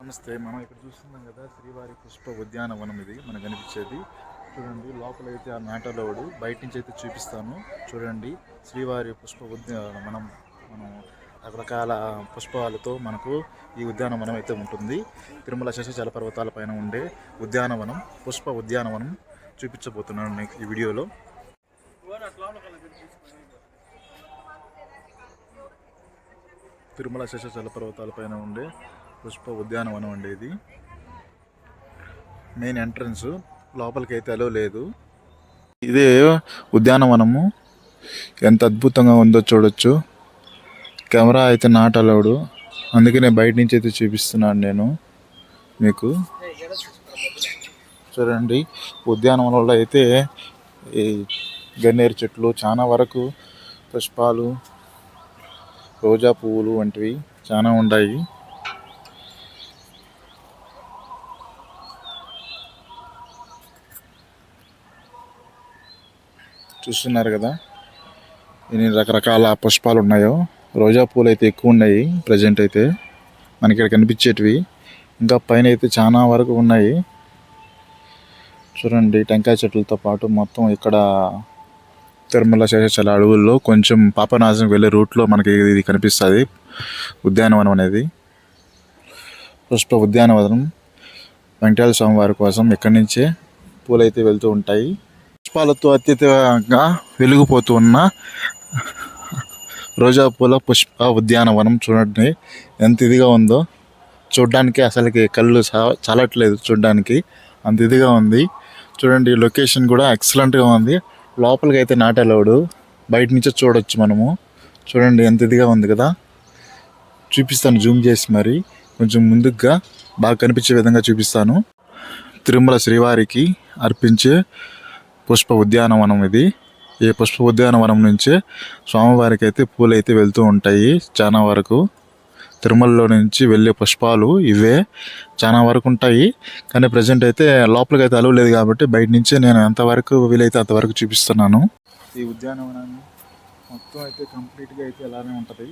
నమస్తే. మనం ఇక్కడ చూస్తున్నాం కదా, శ్రీవారి పుష్ప ఉద్యానవనం ఇది మనకు కనిపించేది. చూడండి, లోపలైతే ఆ నాటలోడు, బయట నుంచి అయితే చూపిస్తాను. చూడండి, శ్రీవారి పుష్ప ఉద్యానవనం. మనం రకరకాల పుష్పాలతో మనకు ఈ ఉద్యానవనం అయితే ఉంటుంది. తిరుమల శేషాచల పర్వతాల పైన ఉండే ఉద్యానవనం, పుష్ప ఉద్యానవనం చూపించబోతున్నాను నెక్స్ట్ ఈ వీడియోలో. తిరుమల శేషాచల పర్వతాల పైన ఉండే పుష్ప ఉద్యానవనం అండి ఇది. మెయిన్ ఎంట్రన్స్, లోపలికి అయితే అలో లేదు. ఇదే ఉద్యానవనము. ఎంత అద్భుతంగా ఉందో చూడొచ్చు. కెమెరా అయితే నాట్ అలౌడ్, అందుకనే బయట నుంచి అయితే చూపిస్తున్నాను నేను మీకు. చూడండి, ఉద్యానవనంలో అయితే ఈ గన్నేరు చెట్లు, చాలా వరకు పుష్పాలు, రోజా పువ్వులు వంటివి చాలా ఉన్నాయి. చూస్తున్నారు కదా ఎన్ని రకరకాల పుష్పాలు ఉన్నాయో. రోజా పూలు అయితే ఎక్కువ ఉన్నాయి ప్రజెంట్ అయితే మనకి ఇక్కడ కనిపించేటివి. ఇంకా పైన అయితే చాలా వరకు ఉన్నాయి. చూడండి, టెంకాయ చెట్లతో పాటు మొత్తం ఇక్కడ తిరుమల శేషాచల అడవుల్లో కొంచెం పాపనాశనం వెళ్ళే రూట్లో మనకి ఇది కనిపిస్తుంది ఉద్యానవనం అనేది. పుష్ప ఉద్యానవనం వెంకటేశ్వర స్వామి వారి కోసం ఇక్కడి నుంచే పూలైతే వెళ్తూ ఉంటాయి. పుష్పాలతో అత్యధికంగా వెలిగిపోతూ ఉన్న రోజా పూల పుష్ప ఉద్యానవనం చూడండి ఎంత ఇదిగా ఉందో. చూడ్డానికి అసలుకి కళ్ళు చాలట్లేదు, చూడ్డానికి అంత ఇదిగా ఉంది. చూడండి, లొకేషన్ కూడా ఎక్సలెంట్గా ఉంది. లోపలికి అయితే నాట్ అలౌడ్, బయట నుంచే చూడొచ్చు మనము. చూడండి ఎంత ఇదిగా ఉంది కదా. చూపిస్తాను జూమ్ చేసి, మరి కొంచెం ముందుగా బాగా కనిపించే విధంగా చూపిస్తాను. తిరుమల శ్రీవారికి అర్పించే పుష్ప ఉద్యానవనం ఇది. ఈ పుష్ప ఉద్యానవనం నుంచే స్వామివారికి అయితే పూలు అయితే వెళ్తూ ఉంటాయి. చాలా వరకు తిరుమలలో నుంచి వెళ్ళే పుష్పాలు ఇవే చాలా వరకు ఉంటాయి. కానీ ప్రజెంట్ అయితే లోపలికి అయితే అలవ్ లేదు కాబట్టి బయట నుంచే నేను ఎంతవరకు వీలైతే అంతవరకు చూపిస్తున్నాను. ఈ ఉద్యానవనాన్ని మొత్తం అయితే కంప్లీట్గా అయితే ఇలానే ఉంటుంది.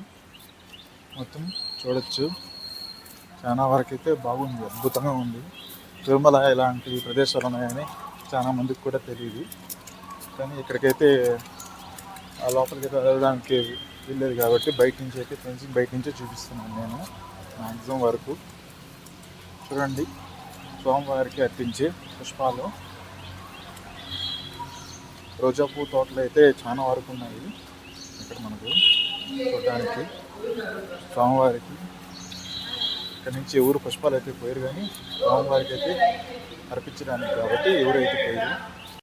మొత్తం చూడొచ్చు. చాలా వరకు అయితే బాగుంది, అద్భుతంగా ఉంది. తిరుమల ఇలాంటి ప్రదేశాలు ఉన్నాయని చాలా మందికి కూడా తెలియదు. కానీ ఇక్కడికైతే ఆ లోపలికి వెళ్ళడానికి వెళ్ళలేదు కాబట్టి బయట నుంచి అయితే ఫ్రెండ్స్కి బయట నుంచే చూపిస్తున్నాను నేను మ్యాక్సిమం వరకు. చూడండి, స్వామివారికి అర్పించే పుష్పాలు, రోజా పూ తోటలు అయితే చాలా వరకు ఉన్నాయి ఇక్కడ మనకు చూడడానికి. స్వామివారికి ఇక్కడ నుంచి ఎవరు పుష్పాలు అయితే పోయారు, కానీ స్వామివారికి అయితే అర్పించడానికి కాబట్టి ఎవరైతే పోయారు.